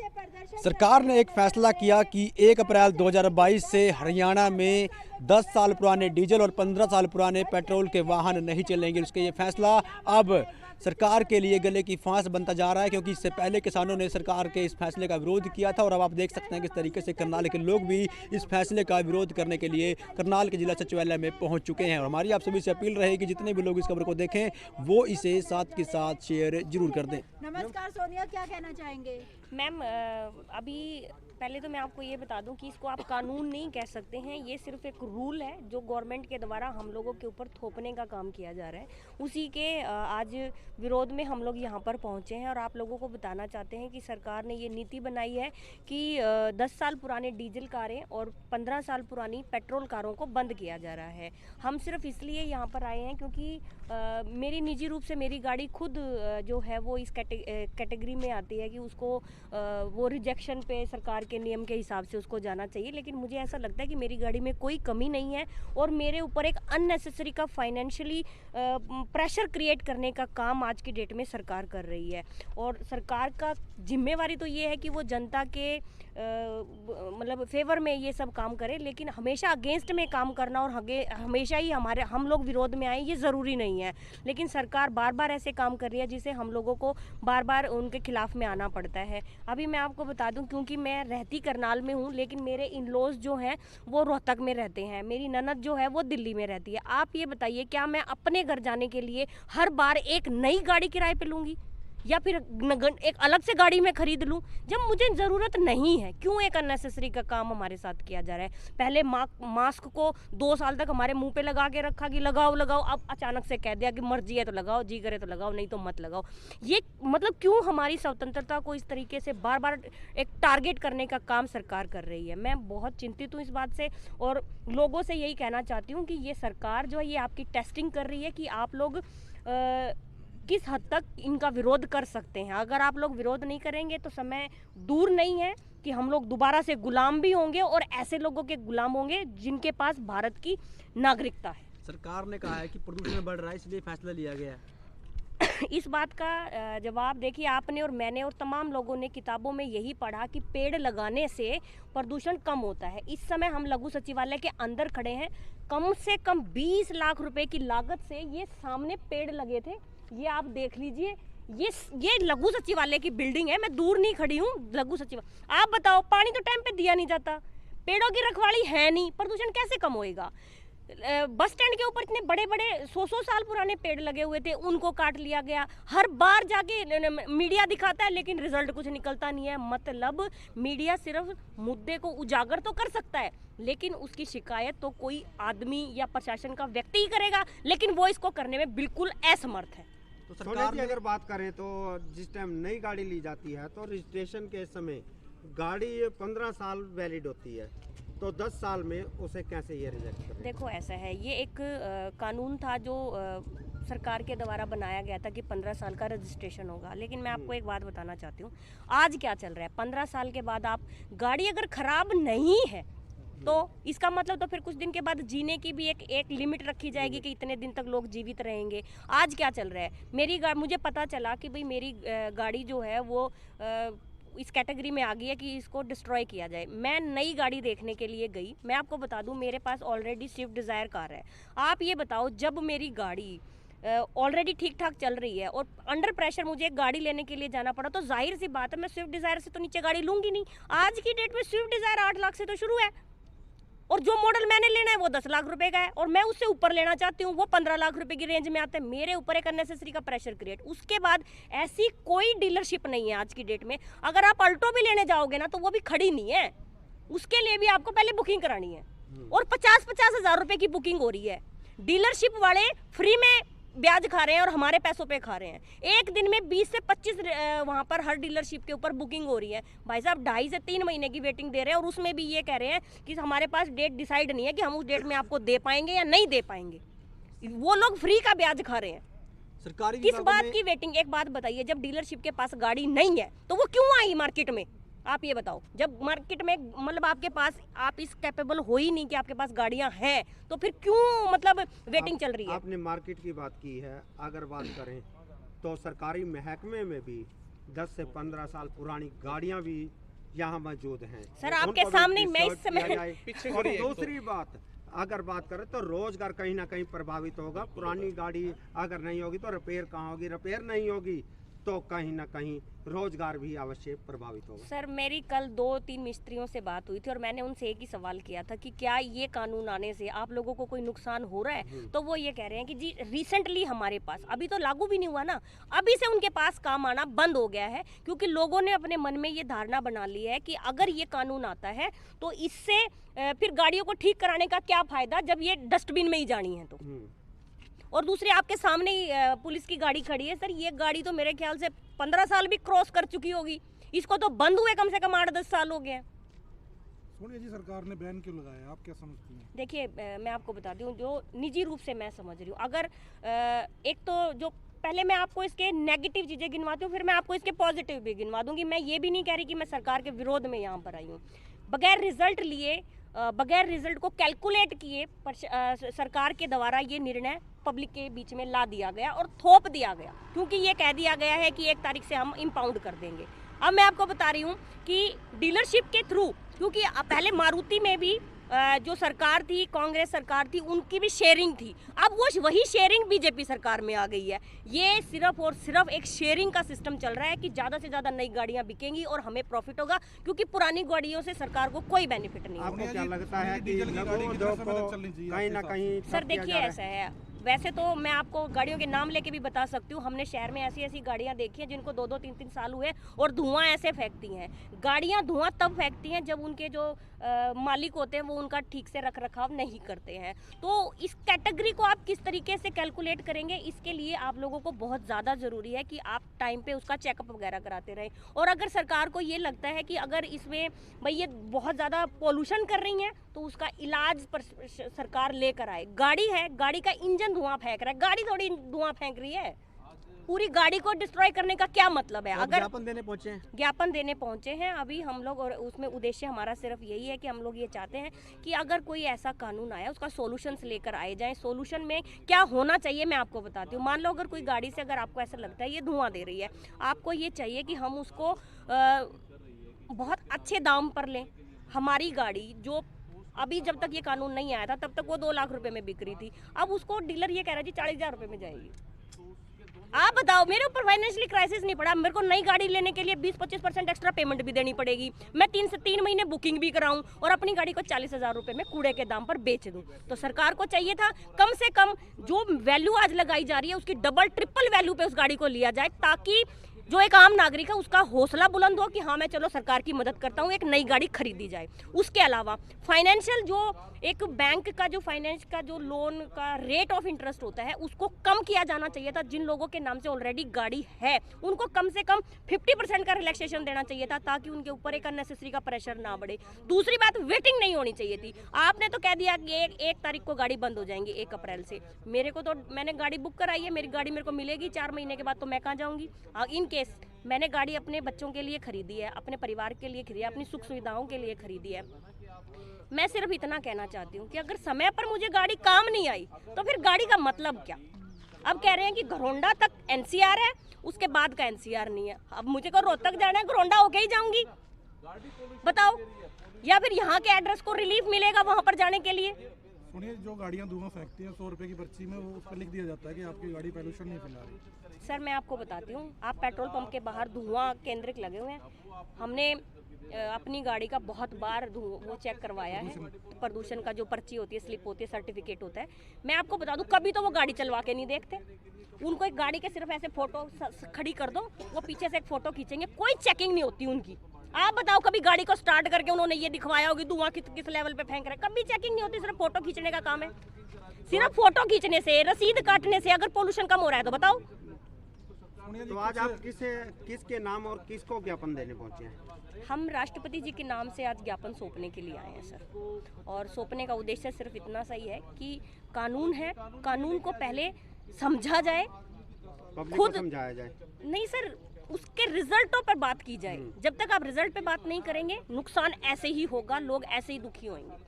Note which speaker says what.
Speaker 1: सरकार ने एक फैसला किया कि 1 अप्रैल 2022 से हरियाणा में 10 साल पुराने डीजल और 15 साल पुराने पेट्रोल के वाहन नहीं चलेंगे। उसके ये फैसला अब सरकार के लिए गले की फांस बनता जा रहा है, क्योंकि इससे पहले किसानों ने सरकार के इस फैसले का विरोध किया था और अब आप देख सकते हैं किस तरीके से करनाल के लोग भी इस फैसले का विरोध करने के लिए करनाल के जिला सचिवालय में पहुंच चुके हैं। और हमारी आप सभी से अपील रहेगी जितने भी लोग इस खबर को देखें वो इसे साथ के साथ शेयर जरूर कर दें।
Speaker 2: नमस्कार सोनिया, क्या कहना चाहेंगे?
Speaker 3: मैम, अभी पहले तो मैं आपको ये बता दूं कि इसको आप कानून नहीं कह सकते हैं, ये सिर्फ एक रूल है जो गवर्नमेंट के द्वारा हम लोगों के ऊपर थोपने का काम किया जा रहा है। उसी के आज विरोध में हम लोग यहाँ पर पहुँचे हैं और आप लोगों को बताना चाहते हैं कि सरकार ने ये नीति बनाई है कि 10 साल पुराने डीजल कारें और 15 साल पुरानी पेट्रोल कारों को बंद किया जा रहा है। हम सिर्फ इसलिए यहाँ पर आए हैं क्योंकि मेरी निजी रूप से मेरी गाड़ी खुद जो है वो इस कैटेगरी में आती है कि उसको वो रिजेक्शन पे सरकार के नियम के हिसाब से उसको जाना चाहिए। लेकिन मुझे ऐसा लगता है कि मेरी गाड़ी में कोई कमी नहीं है और मेरे ऊपर एक अननेसेसरी का फाइनेंशियली प्रेशर क्रिएट करने का काम आज की डेट में सरकार कर रही है। और सरकार का जिम्मेवारी तो ये है कि वो जनता के मतलब फेवर में ये सब काम करे, लेकिन हमेशा अगेंस्ट में काम करना और हमेशा ही हम लोग विरोध में आए ये ज़रूरी नहीं है। लेकिन सरकार बार बार ऐसे काम कर रही है जिसे हम लोगों को बार बार उनके खिलाफ में आना पड़ता है। अभी मैं आपको बता दूं, क्योंकि मैं रहती करनाल में हूं लेकिन मेरे इन लॉज जो हैं वो रोहतक में रहते हैं, मेरी ननद जो है वो दिल्ली में रहती है। आप ये बताइए, क्या मैं अपने घर जाने के लिए हर बार एक नई गाड़ी किराए पे लूँगी या फिर एक अलग से गाड़ी में खरीद लूं जब मुझे ज़रूरत नहीं है? क्यों एक अननेसेसरी का काम हमारे साथ किया जा रहा है? पहले मास्क को 2 साल तक हमारे मुंह पे लगा के रखा कि लगाओ लगाओ, अब अचानक से कह दिया कि मर्जी है तो लगाओ, जी करे तो लगाओ, नहीं तो मत लगाओ। ये मतलब क्यों हमारी स्वतंत्रता को इस तरीके से बार बार एक टारगेट करने का काम सरकार कर रही है? मैं बहुत चिंतित हूँ इस बात से और लोगों से यही कहना चाहती हूँ कि ये सरकार जो है ये आपकी टेस्टिंग कर रही है कि आप लोग किस हद तक इनका विरोध कर सकते हैं। अगर आप लोग विरोध नहीं करेंगे तो समय दूर नहीं है कि हम लोग दोबारा से गुलाम भी होंगे और ऐसे लोगों के गुलाम होंगे जिनके पास भारत की नागरिकता है।
Speaker 1: सरकार ने कहा है कि प्रदूषण बढ़ रहा है इसलिए फैसला लिया गया है।
Speaker 3: इस बात का जवाब देखिए, आपने और मैंने और तमाम लोगों ने किताबों में यही पढ़ा कि पेड़ लगाने से प्रदूषण कम होता है। इस समय हम लघु सचिवालय के अंदर खड़े हैं, कम से कम 20 लाख रुपए की लागत से ये सामने पेड़ लगे थे। ये आप देख लीजिए, ये लघु सचिवालय की बिल्डिंग है, मैं दूर नहीं खड़ी हूँ। लघु सचिवालय, आप बताओ, पानी तो टाइम पे दिया नहीं जाता, पेड़ों की रखवाली है नहीं, प्रदूषण कैसे कम होएगा? बस स्टैंड के ऊपर इतने बड़े बड़े 100 साल पुराने पेड़ लगे हुए थे, उनको काट लिया गया। हर बार जाके मीडिया दिखाता है लेकिन रिजल्ट कुछ निकलता नहीं है। मतलब मीडिया सिर्फ मुद्दे को उजागर तो कर सकता है लेकिन उसकी शिकायत तो कोई आदमी या प्रशासन का व्यक्ति ही करेगा, लेकिन वो इसको करने में बिल्कुल असमर्थ है।
Speaker 4: तो सरकार की अगर बात करें तो जिस टाइम नई गाड़ी ली जाती है तो रजिस्ट्रेशन के समय गाड़ी 15 साल वैलिड होती है, तो 10 साल में उसे कैसे ये रिजेक्ट करें?
Speaker 3: देखो ऐसा है, ये एक कानून था जो सरकार के द्वारा बनाया गया था कि 15 साल का रजिस्ट्रेशन होगा। लेकिन मैं आपको एक बात बताना चाहती हूँ, आज क्या चल रहा है, 15 साल के बाद आप गाड़ी अगर खराब नहीं है तो इसका मतलब तो फिर कुछ दिन के बाद जीने की भी एक लिमिट रखी जाएगी कि इतने दिन तक लोग जीवित रहेंगे। आज क्या चल रहा है, मुझे पता चला कि भाई मेरी गाड़ी जो है वो इस कैटेगरी में आ गई है कि इसको डिस्ट्रॉय किया जाए। मैं नई गाड़ी देखने के लिए गई, मैं आपको बता दूं मेरे पास ऑलरेडी स्विफ्ट डिज़ायर कार है। आप ये बताओ, जब मेरी गाड़ी ऑलरेडी ठीक ठाक चल रही है और अंडर प्रेशर मुझे एक गाड़ी लेने के लिए जाना पड़ा, तो जाहिर सी बात है मैं स्विफ्ट डिज़ायर से तो नीचे गाड़ी लूंगी नहीं। आज की डेट में स्विफ्ट डिज़ायर 8 लाख से तो शुरू है और जो मॉडल मैंने लेना है वो 10 लाख रुपए का है और मैं उससे ऊपर लेना चाहती हूँ, वो 15 लाख रुपए की रेंज में आता है। मेरे ऊपर एक अननेसेसरी का प्रेशर क्रिएट। उसके बाद ऐसी कोई डीलरशिप नहीं है आज की डेट में। अगर आप अल्टो भी लेने जाओगे ना तो वो भी खड़ी नहीं है, उसके लिए भी आपको पहले बुकिंग करानी है और 50-50 हज़ार रुपए की बुकिंग हो रही है। डीलरशिप वाले फ्री में ब्याज खा रहे हैं और हमारे पैसों पे खा रहे हैं। एक दिन में 20 से 25 वहाँ पर हर डीलरशिप के ऊपर बुकिंग हो रही है। भाई साहब 2.5 से 3 महीने की वेटिंग दे रहे हैं और उसमें भी ये कह रहे हैं कि हमारे पास डेट डिसाइड नहीं है कि हम उस डेट में आपको दे पाएंगे या नहीं दे पाएंगे। वो लोग फ्री का ब्याज खा रहे हैं।
Speaker 1: सरकारी
Speaker 3: किस बात की वेटिंग? एक बात बताइए, जब डीलरशिप के पास गाड़ी नहीं है तो वो क्यों आई मार्केट में? आप ये बताओ, जब मार्केट में मतलब आपके पास आप इस कैपेबल हो ही नहीं कि आपके पास गाड़ियां हैं, तो फिर क्यों मतलब वेटिंग चल रही है?
Speaker 4: आपने मार्केट की बात की है, अगर बात करें तो सरकारी महकमे में भी 10 से 15 साल पुरानी गाड़ियां भी यहाँ मौजूद हैं।
Speaker 3: सर, आपके
Speaker 4: उनको भी
Speaker 3: सामने मैं इस
Speaker 4: डिस्टर्ब
Speaker 3: समय-
Speaker 4: किया जाए।
Speaker 5: पीछे
Speaker 4: और
Speaker 5: खड़ी है एक
Speaker 4: दूसरी बात, अगर बात करें तो रोजगार कहीं ना कहीं प्रभावित होगा। पुरानी गाड़ी अगर नहीं होगी तो रिपेयर कहाँ होगी, रिपेयर नहीं होगी तो कहीं ना कहीं रोजगार भी अवश्य प्रभावित होगा।
Speaker 3: सर, मेरी कल 2-3 मिस्त्रियों से बात हुई थी और मैंने उनसे एक ही सवाल किया था कि क्या ये कानून आने से आप लोगों को कोई नुकसान हो रहा है। तो वो ये कह रहे हैं कि जी रिसेंटली हमारे पास, अभी तो लागू भी नहीं हुआ ना, अभी से उनके पास काम आना बंद हो गया है, क्योंकि लोगों ने अपने मन में ये धारणा बना ली है कि अगर ये कानून आता है तो इससे फिर गाड़ियों को ठीक कराने का क्या फायदा जब ये डस्टबिन में ही जानी है तो। और दूसरी, आपके सामने ही पुलिस की गाड़ी खड़ी है सर, ये गाड़ी तो मेरे ख्याल से 15 साल भी क्रॉस कर चुकी होगी, इसको तो बंद हुए कम से कम 8-10 साल हो गए हैं।
Speaker 6: सोनिया जी, सरकार ने बैन क्यों लगाया, आप क्या समझती हैं?
Speaker 3: देखिए, मैं आपको बताती हूँ जो निजी रूप से मैं समझ रही हूँ, अगर एक तो जो पहले मैं आपको इसके नेगेटिव चीज़ें गिनवाती हूँ, फिर मैं आपको इसके पॉजिटिव भी गिनवा दूंगी। मैं ये भी नहीं कह रही कि मैं सरकार के विरोध में यहाँ पर आई हूँ। बगैर रिजल्ट लिए, बगैर रिजल्ट को कैलकुलेट किए सरकार के द्वारा ये निर्णय पब्लिक के बीच में ला दिया गया और थोप दिया गया, क्योंकि ये कह दिया गया है कि 1 तारीख से हम इम्पाउंड कर देंगे। अब मैं आपको बता रही हूँ कि डीलरशिप के थ्रू, क्योंकि पहले मारुति में भी जो सरकार थी, कांग्रेस सरकार थी, उनकी भी शेयरिंग थी, अब वो वही शेयरिंग बीजेपी सरकार में आ गई है। ये सिर्फ और सिर्फ एक शेयरिंग का सिस्टम चल रहा है कि ज़्यादा से ज़्यादा नई गाड़ियां बिकेंगी और हमें प्रॉफिट होगा, क्योंकि पुरानी गाड़ियों से सरकार को कोई बेनिफिट नहीं होगा।
Speaker 4: आपको क्या लगता है कि
Speaker 6: डीजल की गाड़ी
Speaker 4: लघु
Speaker 6: कितने
Speaker 4: उद्योग
Speaker 6: समय तक
Speaker 4: को
Speaker 6: चलनी चाहिए
Speaker 4: कहीं ना
Speaker 6: आपके
Speaker 4: कहीं
Speaker 3: सर
Speaker 4: ठप किया
Speaker 3: देखिए,
Speaker 4: जा रहा
Speaker 3: ऐसा है, वैसे तो मैं आपको गाड़ियों के नाम लेके भी बता सकती हूँ। हमने शहर में ऐसी ऐसी गाड़ियाँ देखी हैं जिनको 2-2, 3-3 साल हुए और धुआं ऐसे फेंकती हैं। गाड़ियाँ धुआं तब फेंकती हैं जब उनके जो मालिक होते हैं वो उनका ठीक से रख रखाव नहीं करते हैं। तो इस कैटेगरी को आप किस तरीके से कैलकुलेट करेंगे, इसके लिए आप लोगों को बहुत ज़्यादा ज़रूरी है कि आप टाइम पे उसका चेकअप वगैरह कराते रहें। और अगर सरकार को ये लगता है कि अगर इसमें भाई ये बहुत ज़्यादा पोल्यूशन कर रही हैं तो उसका इलाज पर सरकार लेकर आए। गाड़ी है, गाड़ी का इंजन धुआं फेंक रहा है, गाड़ी थोड़ी धुआं फेंक रही है। पूरी गाड़ी को डिस्ट्रॉय करने का क्या मतलब है? अगर
Speaker 1: ज्ञापन देने पहुंचे हैं,
Speaker 3: ज्ञापन देने पहुंचे हैं अभी हम लोग, और उसमें उद्देश्य हमारा सिर्फ यही है कि हम लोग ये चाहते हैं कि अगर कोई ऐसा कानून आया उसका सॉल्यूशंस लेकर आए जाएं। सॉल्यूशन में क्या होना चाहिए मैं आपको बताती हूँ। मान लो अगर कोई गाड़ी से अगर आपको ऐसा लगता है ये धुआं दे रही है, आपको ये चाहिए कि हम उसको बहुत अच्छे दाम पर लें। हमारी गाड़ी जो अभी जब तक ये कानून नहीं आया था तब तक वो 2 लाख रुपए में बिक रही थी, अब उसको डीलर ये कह रहा है जी 40,000 रुपए में जाएगी। आप बताओ, मेरे ऊपर फाइनेंशियली क्राइसिस नहीं पड़ा, मेरे को नई गाड़ी लेने के लिए 20-25% एक्स्ट्रा पेमेंट भी देनी पड़ेगी, मैं 3 से 3 महीने बुकिंग भी कराऊं और अपनी गाड़ी को 40,000 रुपए में कूड़े के दाम पर बेच दूं। तो सरकार को चाहिए था कम से कम जो वैल्यू आज लगाई जा रही है उसकी डबल ट्रिपल वैल्यू पे उस गाड़ी को लिया जाए, ताकि जो एक आम नागरिक है उसका हौसला बुलंद हो कि हाँ मैं चलो सरकार की मदद करता हूँ, एक नई गाड़ी खरीदी जाए। उसके अलावा फाइनेंशियल जो एक बैंक का जो फाइनेंस का जो लोन का रेट ऑफ इंटरेस्ट होता है उसको कम किया जाना चाहिए था। जिन लोगों के नाम से ऑलरेडी गाड़ी है उनको कम से कम 50% का रिलैक्सेशन देना चाहिए था, ताकि उनके ऊपर एक अननेसेसरी का प्रेशर ना बढ़े। दूसरी बात, वेटिंग नहीं होनी चाहिए थी। आपने तो कह दिया कि 1 तारीख को गाड़ी बंद हो जाएंगी 1 अप्रैल से। मेरे को तो, मैंने गाड़ी बुक कराई है, मेरी गाड़ी मेरे को मिलेगी 4 महीने के बाद, तो मैं कहाँ जाऊँगी? इन केस मैंने गाड़ी अपने बच्चों के लिए खरीदी है, अपने परिवार के लिए खरीदी है, अपनी सुख सुविधाओं के लिए खरीदी है। मैं सिर्फ इतना कहना चाहती हूँ कि अगर समय पर मुझे गाड़ी काम नहीं आई तो फिर गाड़ी का मतलब क्या? अब कह रहे हैं कि घरौंडा तक एनसीआर है, उसके बाद का एनसीआर नहीं है। अब मुझे को रोहतक जाना है, घरौंडा होके ही जाऊंगी, बताओ, या फिर यहाँ के एड्रेस को रिलीफ मिलेगा वहां पर जाने के लिए?
Speaker 6: सुनिए, जो गाड़ियाँ धुआं फेंकती हैं 100 रुपए की पर्ची में वो उस पर लिख दिया जाता है कि आपकी गाड़ी पॉल्यूशन नहीं फैला रही।
Speaker 3: सर मैं आपको बताती हूँ, आप पेट्रोल पंप के बाहर धुआं केंद्रित लगे हुए हैं। हमने अपनी गाड़ी का बहुत बार वो चेक करवाया है, प्रदूषण का जो पर्ची होती है, स्लिप होती है, सर्टिफिकेट होता है। मैं आपको बता दूं, कभी तो वो गाड़ी चलवा के नहीं देखते। उनको एक गाड़ी के सिर्फ ऐसे फोटो खड़ी कर दो, वो पीछे से एक फोटो खींचेंगे, कोई चेकिंग नहीं होती उनकी। आप बताओ, कभी गाड़ी को स्टार्ट करके उन्होंने ये दिखवाया होगी धुआं किस लेवल पे फेंक रहा है? कभी चेकिंग नहीं होती, सिर्फ फोटो खींचने का काम है। सिर्फ फोटो खींचने से, रसीद काटने से अगर पोल्यूशन कम हो रहा है तो बताओ।
Speaker 4: तो आज आप किसके नाम और किसको ज्ञापन देने पहुंचे हैं?
Speaker 3: हम राष्ट्रपति जी के नाम से आज ज्ञापन सौंपने के लिए आए हैं सर, और सौंपने का उद्देश्य सिर्फ इतना सही है कि कानून है, कानून को पहले समझा जाए,
Speaker 4: पब्लिक को समझाया जाए।
Speaker 3: नहीं सर, उसके रिजल्टों पर बात की जाए। जब तक आप रिजल्ट पे बात नहीं करेंगे नुकसान ऐसे ही होगा, लोग ऐसे ही दुखी होंगे।